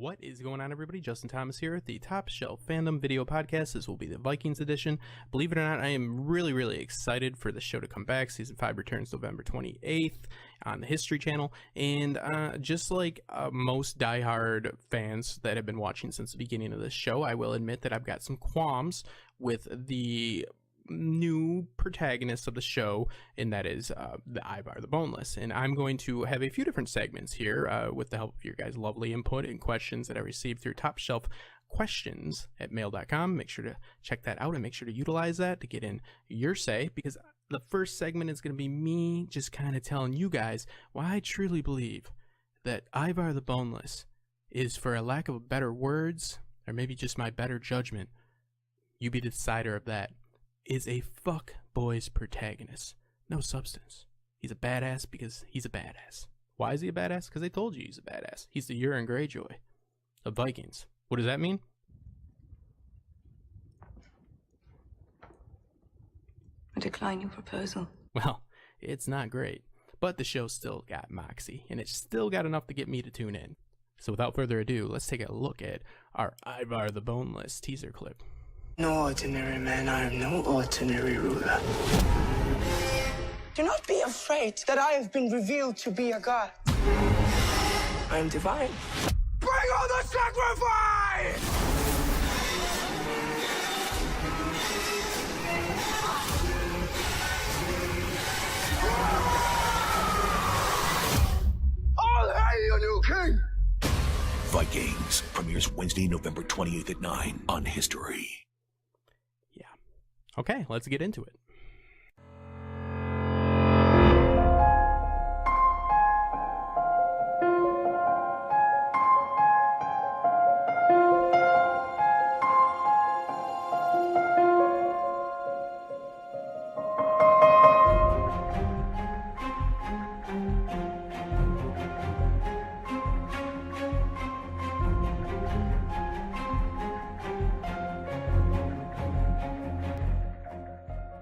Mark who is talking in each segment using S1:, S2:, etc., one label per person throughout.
S1: What is going on, everybody? Justin Thomas here at the Top Shelf Fandom Video Podcast. This will be the Vikings edition. Believe it or not, I am really excited for the show to come back. Season 5 returns November 28th on the History Channel. And just like most diehard fans that have been watching since the beginning of this show, I will admit that I've got some qualms with the new protagonist of the show, and that is the Ivar the Boneless. And I'm going to have a few different segments here with the help of your guys' lovely input and questions that I received through Top Shelf Questions at mail.com. Make sure to check that out and make sure to utilize that to get in your say, because the first segment is going to be me just kind of telling you guys why I truly believe that Ivar the Boneless is, for a lack of better words, or maybe just my better judgment, you be the decider of that, is a Fuckboys Protagonist. No substance. He's a badass because he's a badass. Why is he a badass? Because I told you he's a badass. He's the Euron Greyjoy of Vikings. What does that mean?
S2: I decline your proposal.
S1: Well, it's not great, but the show's still got moxie, and it's still got enough to get me to tune in. So without further ado, let's take a look at our Ivar the Boneless teaser clip.
S3: No ordinary man, I am no ordinary ruler. Do not be afraid that I have been revealed to be a god. I am divine. Bring on the sacrifice! All hail your new king!
S4: Vikings premieres Wednesday, November 28th at 9 on History.
S1: Okay, let's get into it.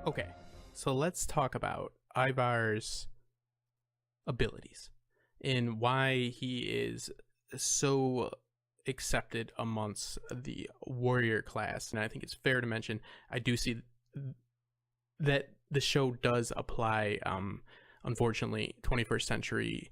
S1: Okay, so let's talk about Ivar's abilities and why he is so accepted amongst the warrior class. And I think it's fair to mention, I do see that the show does apply, unfortunately, 21st century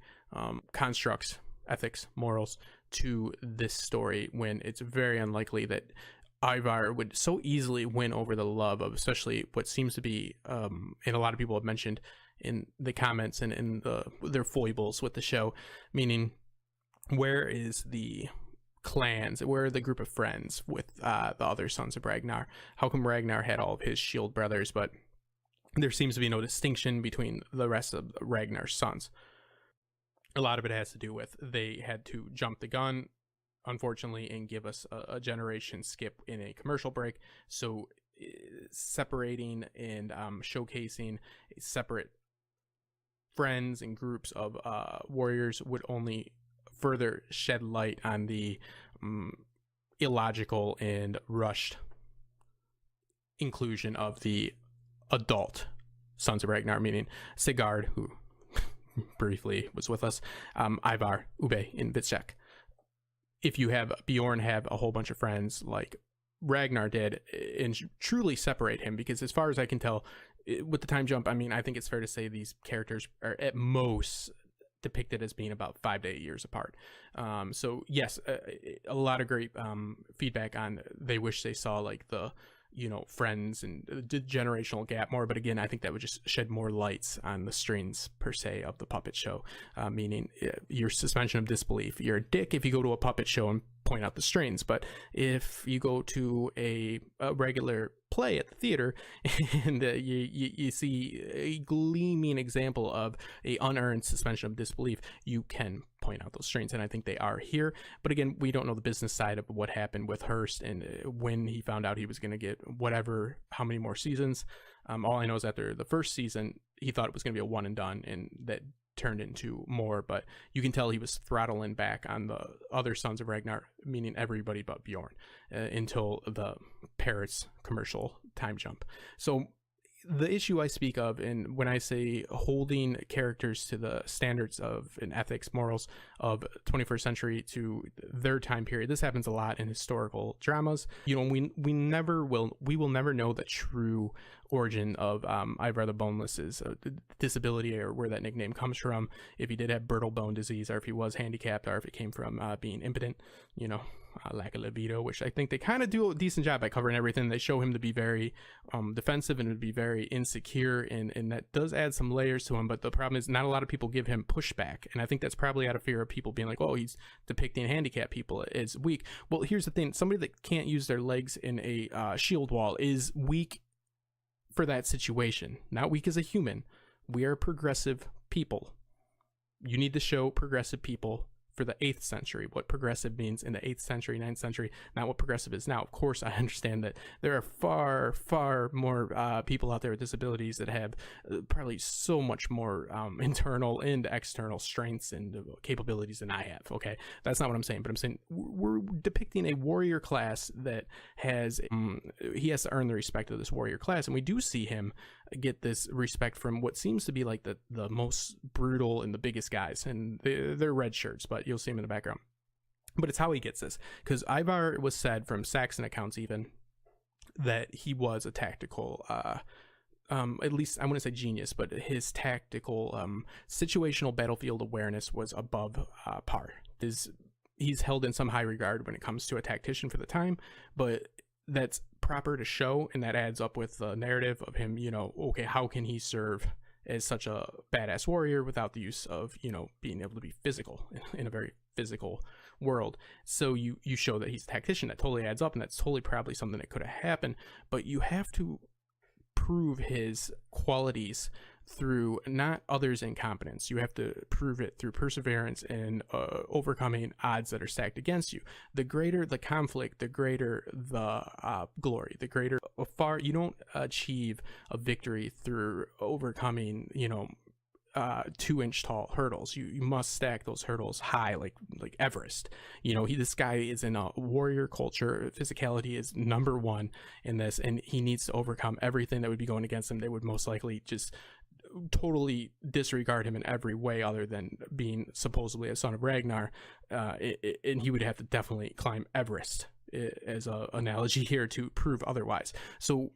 S1: constructs, ethics, morals to this story, when it's very unlikely that Ivar would so easily win over the love of, especially what seems to be, and a lot of people have mentioned in the comments and in their foibles with the show, meaning where is the clans, where are the group of friends with the other sons of Ragnar? How come Ragnar had all of his shield brothers, but there seems to be no distinction between the rest of Ragnar's sons? A lot of it has to do with they had to jump the gun, unfortunately, and give us a generation skip in a commercial break. So separating and showcasing separate friends and groups of warriors would only further shed light on the illogical and rushed inclusion of the adult sons of Ragnar, meaning Sigurd, who briefly was with us, Ivar, Ube, and Vitshek. If you have Bjorn have a whole bunch of friends like Ragnar did, and truly separate him, because as far as I can tell with the time jump, I mean, I think it's fair to say these characters are at most depicted as being about 5 to 8 years apart. So yes, a lot of great feedback on they wish they saw like the, you know, friends and the generational gap more, but again, I think that would just shed more lights on the strings per se of the puppet show, meaning your suspension of disbelief. You're a dick if you go to a puppet show and point out the strings, but if you go to a regular play at the theater and you see a gleaming example of a unearned suspension of disbelief, you can point out those strings, and I think they are here. But again, we don't know the business side of what happened with Hearst and when he found out he was going to get whatever, how many more seasons. All I know is after the first season, he thought it was going to be a one and done, and that turned into more, but you can tell he was throttling back on the other sons of Ragnar, meaning everybody but Bjorn, until the Parrots commercial time jump. So the issue I speak of, and when I say holding characters to the standards of an ethics, morals of 21st century to their time period. This happens a lot in historical dramas. You know, we will never know the true origin of Ivar the Boneless's disability, or where that nickname comes from, if he did have brittle bone disease, or if he was handicapped, or if it came from being impotent, you know, lack of libido, which I think they kind of do a decent job by covering everything. They show him to be very defensive and to be very insecure, and that does add some layers to him. But the problem is not a lot of people give him pushback, and I think that's probably out of fear of people being like, oh, he's depicting handicapped people as weak. Well, here's the thing: somebody that can't use their legs in a shield wall is weak for that situation, not weak as a human. We are progressive people. You need to show progressive people for the 8th century, what progressive means in the 8th century, 9th century, not what progressive is now. Of course, I understand that there are far more people out there with disabilities that have probably so much more internal and external strengths and capabilities than I have. Okay, that's not what I'm saying, but I'm saying we're depicting a warrior class that has, he has to earn the respect of this warrior class, and we do see him get this respect from what seems to be like the most brutal and the biggest guys, and they're red shirts, but you'll see him in the background. But it's how he gets this, because Ivar was said from Saxon accounts even that he was a tactical at least I wouldn't say genius, but his tactical situational battlefield awareness was above par. He's held in some high regard when it comes to a tactician for the time, but that's proper to show, and that adds up with the narrative of him, you know, okay, how can he serve as such a badass warrior without the use of, you know, being able to be physical in a very physical world. So you show that he's a tactician. That totally adds up, and that's totally probably something that could have happened, but you have to prove his qualities through not others' incompetence. You have to prove it through perseverance and overcoming odds that are stacked against you. The greater the conflict, the greater the glory, the greater far you don't achieve a victory through overcoming, you know, 2-inch tall hurdles. You must stack those hurdles high, like Everest. You know, this guy is in a warrior culture. Physicality is number one in this, and he needs to overcome everything that would be going against him. They would most likely just totally disregard him in every way other than being supposedly a son of Ragnar, and he would have to definitely climb Everest as an analogy here to prove otherwise. So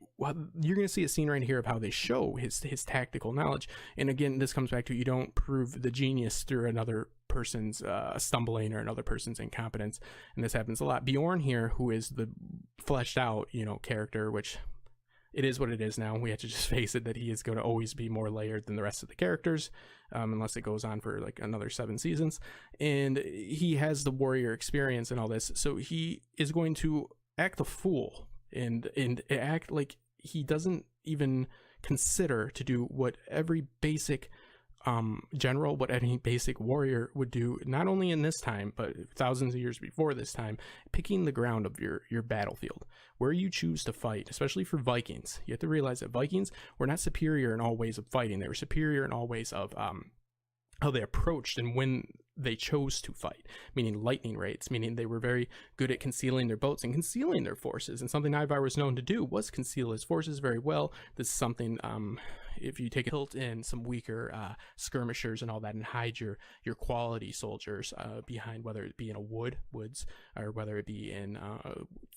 S1: you're going to see a scene right here of how they show his tactical knowledge, and again, this comes back to, you don't prove the genius through another person's stumbling or another person's incompetence, and this happens a lot. Bjorn here, who is the fleshed out, you know, character, which it is what it is now. We have to just face it that he is going to always be more layered than the rest of the characters, unless it goes on for like another 7 seasons. And he has the warrior experience and all this, so he is going to act the fool and act like he doesn't even consider to do what every basic general, what any basic warrior would do, not only in this time but thousands of years before this time, picking the ground of your battlefield, where you choose to fight. Especially for Vikings, you have to realize that Vikings were not superior in all ways of fighting. They were superior in all ways of how they approached and when they chose to fight, meaning lightning raids, meaning they were very good at concealing their boats and concealing their forces. And something Ivar was known to do was conceal his forces very well. This is something, if you take a tilt in some weaker skirmishers and all that, and hide your quality soldiers behind, whether it be in a woods, or whether it be in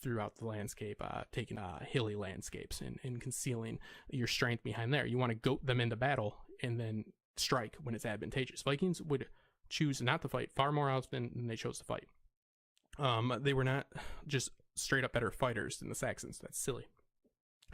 S1: throughout the landscape, taking hilly landscapes and concealing your strength behind there. You want to goat them into battle and then strike when it's advantageous. Vikings would choose not to fight far more often than they chose to fight. They were not just straight up better fighters than the Saxons. That's silly.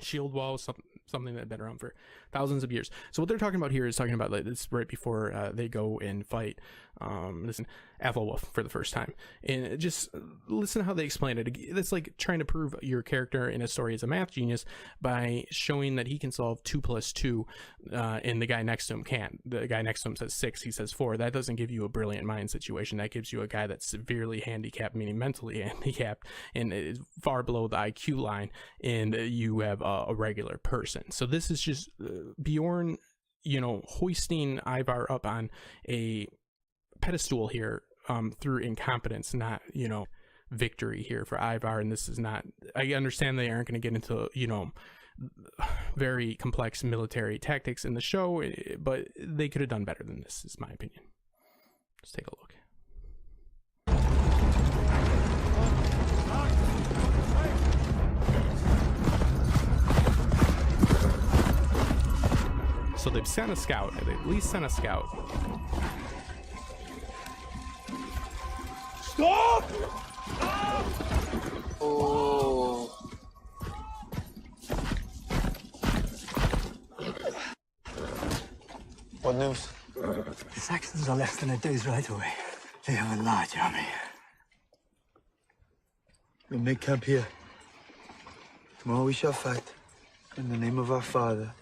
S1: Shield wall was something that had been around for thousands of years. So what they're talking about here is talking about like this right before they go and fight listen, Athelwulf for the first time, and just listen to how they explain it. It's like trying to prove your character in a story is a math genius by showing that he can solve 2 + 2 and the guy next to him can't. The guy next to him says 6, he says 4. That doesn't give you a brilliant mind situation. That gives you a guy that's severely handicapped, meaning mentally handicapped, and is far below the IQ line, and you have a regular person. So this is just Bjorn, you know, hoisting Ivar up on a pedestal here through incompetence, not, you know, victory here for Ivar. And this is not, I understand they aren't going to get into, you know, very complex military tactics in the show, but they could have done better than this, is my opinion. Let's take a look. they've sent a scout. They at least sent a scout.
S3: Stop! Oh. What news?
S5: The Saxons are less than a day's ride away. They have a large army.
S3: We make camp here. Tomorrow we shall fight. In the name of our father,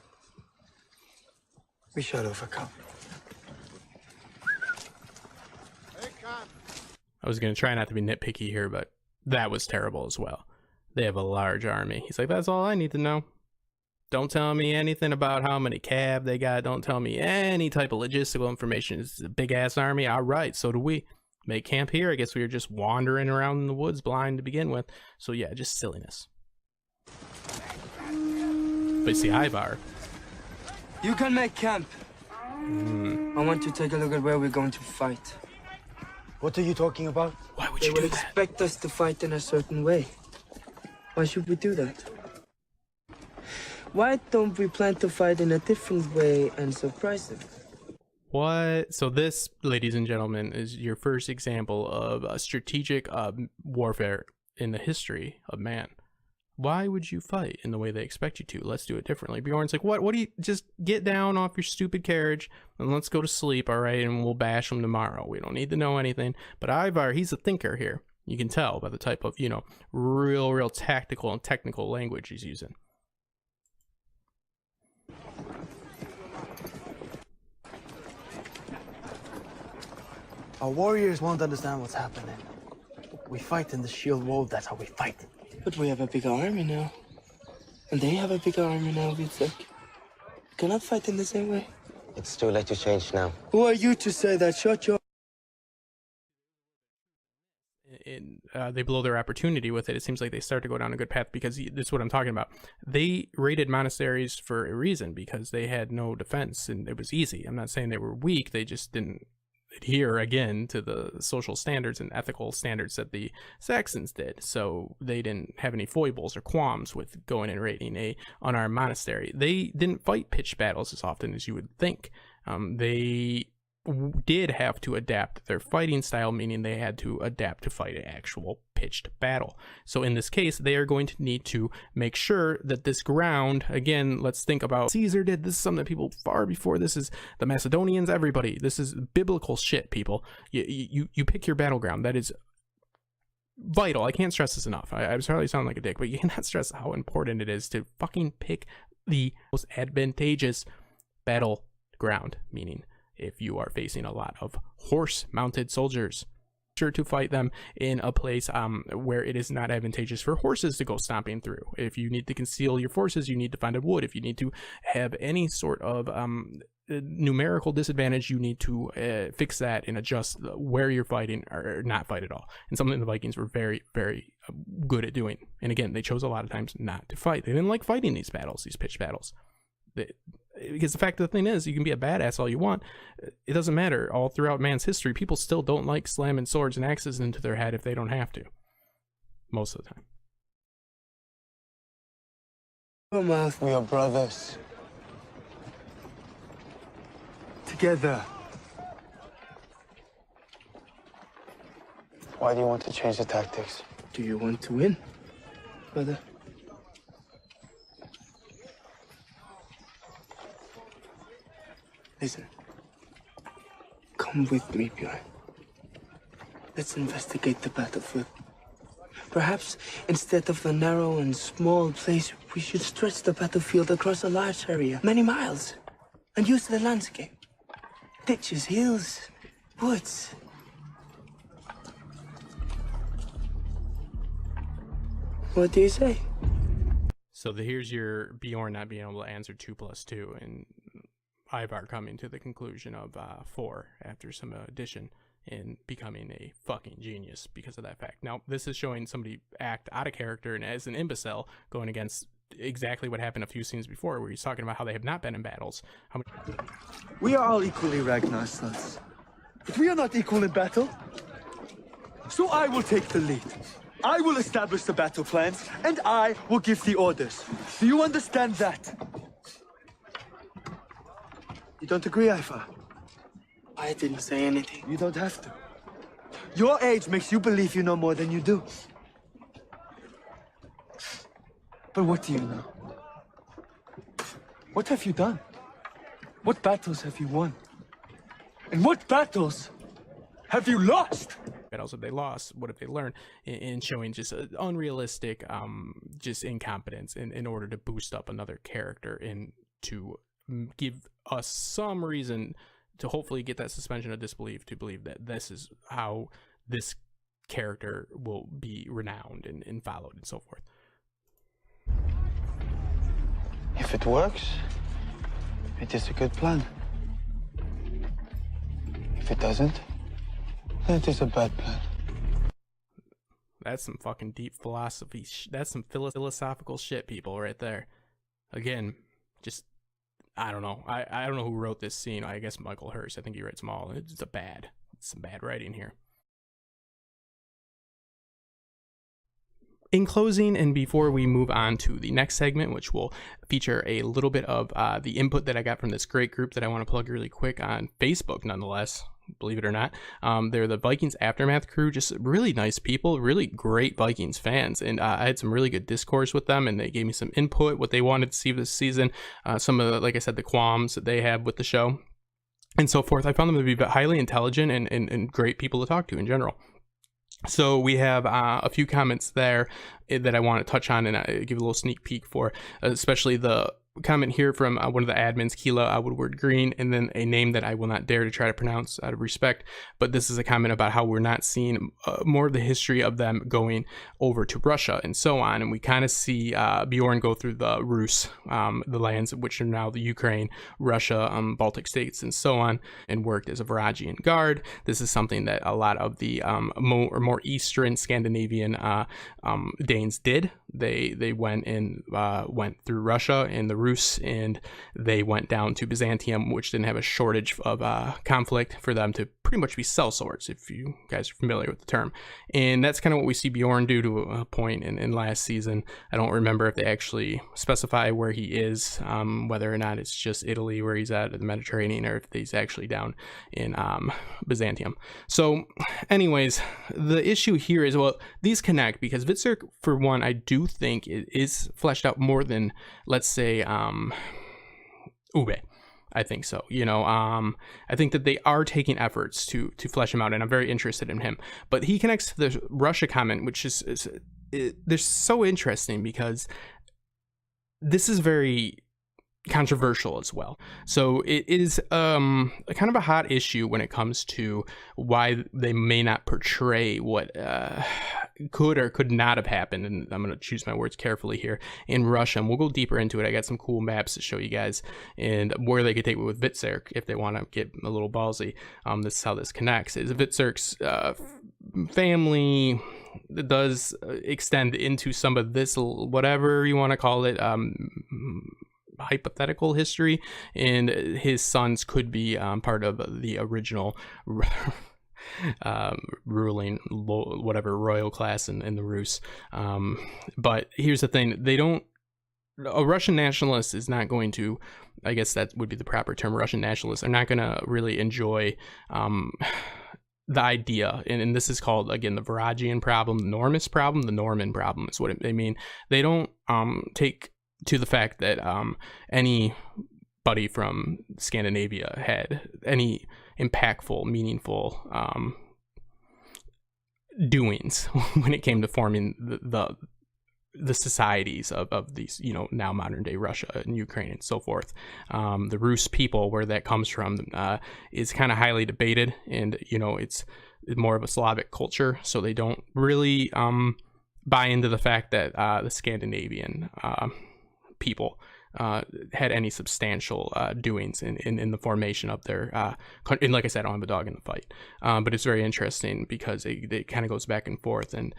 S3: we shall overcome.
S1: I was going to try not to be nitpicky here, but that was terrible as well. They have a large army. He's like, that's all I need to know. Don't tell me anything about how many cab they got. Don't tell me any type of logistical information. It's a big-ass army. All right, so do we. Make camp here. I guess we were just wandering around in the woods blind to begin with. So yeah, just silliness. But you see, Ivar.
S3: You can make camp. I want to take a look at where we're going to fight.
S5: What are you talking about?
S1: Why would
S3: They
S1: you
S3: will
S1: do that?
S3: expect us to fight in a certain way. Why should we do that? Why don't we plan to fight in a different way and surprise them?
S1: What? So this, ladies and gentlemen, is your first example of a strategic warfare in the history of man. Why would you fight in the way they expect you to? Let's do it differently. Bjorn's like, what do you, just get down off your stupid carriage and let's go to sleep, all right, and we'll bash them tomorrow. We don't need to know anything. But Ivar, he's a thinker here. You can tell by the type of, real tactical and technical language he's using.
S5: Our warriors won't understand what's happening. We fight in the shield wall, that's how we fight.
S3: But we have a bigger army now. And they have a bigger army now, Vitek. Cannot fight in the same way.
S6: It's too late to change now.
S3: Who are you to say that? Shut your...
S1: They blow their opportunity with it. It seems like they start to go down a good path because this is what I'm talking about. They raided monasteries for a reason because they had no defense and it was easy. I'm not saying they were weak. They just didn't adhere again to the social standards and ethical standards that the Saxons did. So they didn't have any foibles or qualms with going and raiding a unarmed monastery. They didn't fight pitched battles as often as you would think. They did have to adapt their fighting style, meaning they had to adapt to fight an actual pitched battle. So in this case, they are going to need to make sure that this ground, again, let's think about Caesar did. This is something that people far before this is the Macedonians, everybody. This is biblical shit, people. You pick your battleground. That is vital. I can't stress this enough. I'm sorry I sound like a dick, but you cannot stress how important it is to fucking pick the most advantageous battleground, meaning if you are facing a lot of horse-mounted soldiers, sure to fight them in a place where it is not advantageous for horses to go stomping through. If you need to conceal your forces, you need to find a wood. If you need to have any sort of numerical disadvantage, you need to fix that and adjust where you're fighting or not fight at all. And something the Vikings were very, very good at doing. And again, they chose a lot of times not to fight. They didn't like fighting these battles, these pitched battles. Because the fact of the thing is, you can be a badass all you want. It doesn't matter. All throughout man's history, people still don't like slamming swords and axes into their head if they don't have to. Most of the time.
S3: We are brothers. Together. Why do you want to change the tactics? Do you want to win, brother? Listen. Come with me, Bjorn. Let's investigate the battlefield. Perhaps instead of the narrow and small place, we should stretch the battlefield across a large area, many miles, and use the landscape. Ditches, hills, woods. What do you say?
S1: So here's your Bjorn not being able to answer 2 + 2, and Ivar coming to the conclusion of 4 after some addition and becoming a fucking genius because of that fact. Now, this is showing somebody act out of character and as an imbecile going against exactly what happened a few scenes before where he's talking about how they have not been in battles.
S5: We are all equally Ragnar's sons. But we are not equal in battle. So I will take the lead. I will establish the battle plans, and I will give the orders. Do you understand that? You don't agree, Ivar?
S3: I didn't say anything.
S5: You don't have to. Your age makes you believe you know more than you do. But what do you know? What have you done? What battles have you won? And what battles have you lost?
S1: Battles have they lost? What have they learned? In showing just unrealistic, just incompetence in order to boost up another character and to give us some reason to hopefully get that suspension of disbelief to believe that this is how this character will be renowned and followed and so forth.
S7: If it works, it is a good plan. If it doesn't, then it is a bad plan.
S1: That's some fucking deep philosophy. That's some philosophical shit, people, right there. Again, just, I don't know. I don't know who wrote this scene. I guess Michael Hirst. I think he writes them all. It's some bad writing here. In closing, and before we move on to the next segment, which will feature a little bit of the input that I got from this great group that I want to plug really quick on Facebook, nonetheless, believe it or not. They're the Vikings Aftermath crew, just really nice people, really great Vikings fans. And I had some really good discourse with them, and they gave me some input, what they wanted to see this season, some of the, like I said, the qualms that they have with the show, and so forth. I found them to be highly intelligent and great people to talk to in general. So we have a few comments there that I want to touch on and give a little sneak peek for, especially the comment here from one of the admins, Keela Woodward Green, and then a name that I will not dare to try to pronounce out of respect, but this is a comment about how we're not seeing more of the history of them going over to Russia and so on, and we kind of see Bjorn go through the Rus, the lands which are now the Ukraine, Russia, Baltic states, and so on, and worked as a Varangian guard. This is something that a lot of the more eastern Scandinavian Danes did. They went through Russia and the Rus, and they went down to Byzantium, which didn't have a shortage of conflict for them to pretty much be sellswords, if you guys are familiar with the term. And that's kind of what we see Bjorn do to a point in last season. I don't remember if they actually specify where he is, whether or not it's just Italy where he's at, the Mediterranean, or if he's actually down in Byzantium. So anyways, the issue here is, well, these connect because Vitserk, for one, I do think it is fleshed out more than, let's say, Ube. I think so. I think that they are taking efforts to flesh him out, and I'm very interested in him. But he connects to the Russia comment, which they're so interesting because this is very controversial as well. So it is kind of a hot issue when it comes to why they may not portray what could or could not have happened, and I'm going to choose my words carefully here, in Russia, and we'll go deeper into it. I got some cool maps to show you guys and where they could take it with Vitserk if they want to get a little ballsy. This is how this connects. Is Vitserk's family does extend into some of this, whatever you want to call it, hypothetical history, and his sons could be part of the original ruling whatever royal class in the Rus. But here's the thing, a Russian nationalist is not going to, I guess that would be the proper term, Russian nationalists are not going to really enjoy the idea, and this is called, again, the Varangian problem, the Normist problem, the Norman problem is what they mean. They don't take to the fact that anybody from Scandinavia had any impactful, meaningful doings when it came to forming the societies of these, now modern day Russia and Ukraine and so forth. The Rus people, where that comes from, is kind of highly debated, and it's more of a Slavic culture, so they don't really buy into the fact that the Scandinavian people had any substantial doings in the formation of their country. And like I said, I don't have a dog in the fight, but it's very interesting because it kind of goes back and forth, and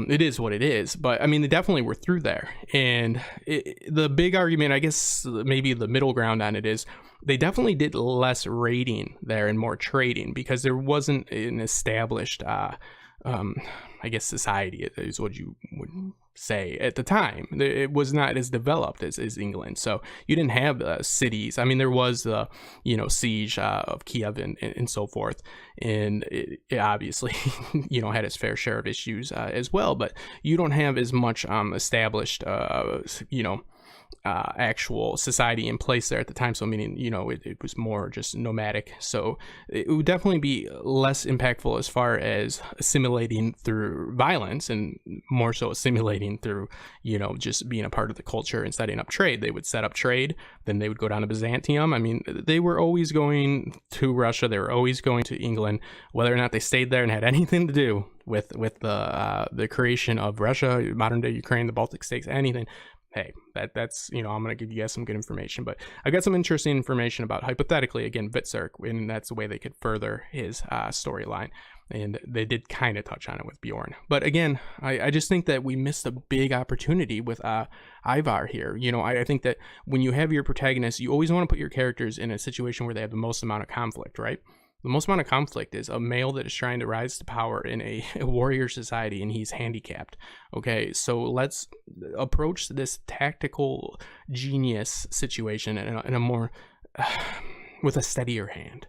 S1: it is what it is. But I mean, they definitely were through there, and the big argument, I guess maybe the middle ground on it, is they definitely did less raiding there and more trading, because there wasn't an established I guess society is what you would say at the time. It was not as developed as England, so you didn't have cities. I mean, there was the siege of Kiev and so forth, and it obviously had its fair share of issues as well. But you don't have as much established actual society in place there at the time. So meaning, it was more just nomadic. So it would definitely be less impactful as far as assimilating through violence, and more so assimilating through, just being a part of the culture and setting up trade. They would set up trade, then they would go down to Byzantium. I mean, they were always going to Russia. They were always going to England, whether or not they stayed there and had anything to do with the creation of Russia, modern day Ukraine, the Baltic states, anything. Hey, that's I'm gonna give you guys some good information, but I got some interesting information about, hypothetically, again, Vitserk, and that's the way they could further his storyline, and they did kind of touch on it with Bjorn. But again, I just think that we missed a big opportunity with Ivar here. I think that when you have your protagonists, you always want to put your characters in a situation where they have the most amount of conflict, right? The most amount of conflict is a male that is trying to rise to power in a warrior society, and he's handicapped. Okay, so let's approach this tactical genius situation in a more with a steadier hand.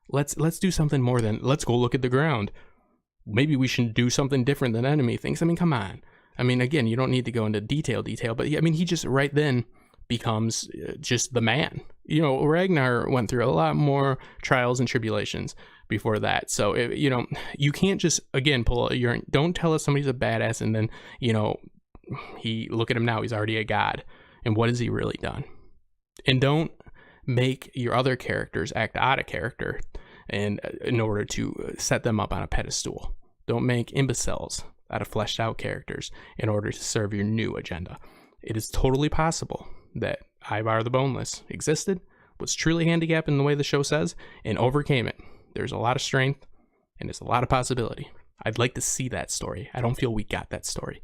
S1: Let's do something more than let's go look at the ground. Maybe we should do something different than enemy thinks. I mean, come on. I mean, again, you don't need to go into detail, but I mean, he just right then becomes just the man. Ragnar went through a lot more trials and tribulations before that. So, you can't just, again, pull a urine. Don't tell us somebody's a badass and then, look at him now, he's already a god. And what has he really done? And don't make your other characters act out of character and in order to set them up on a pedestal. Don't make imbeciles out of fleshed out characters in order to serve your new agenda. It is totally possible that Ivar the Boneless existed, was truly handicapped in the way the show says, and overcame it. There's a lot of strength, and there's a lot of possibility. I'd like to see that story. I don't feel we got that story.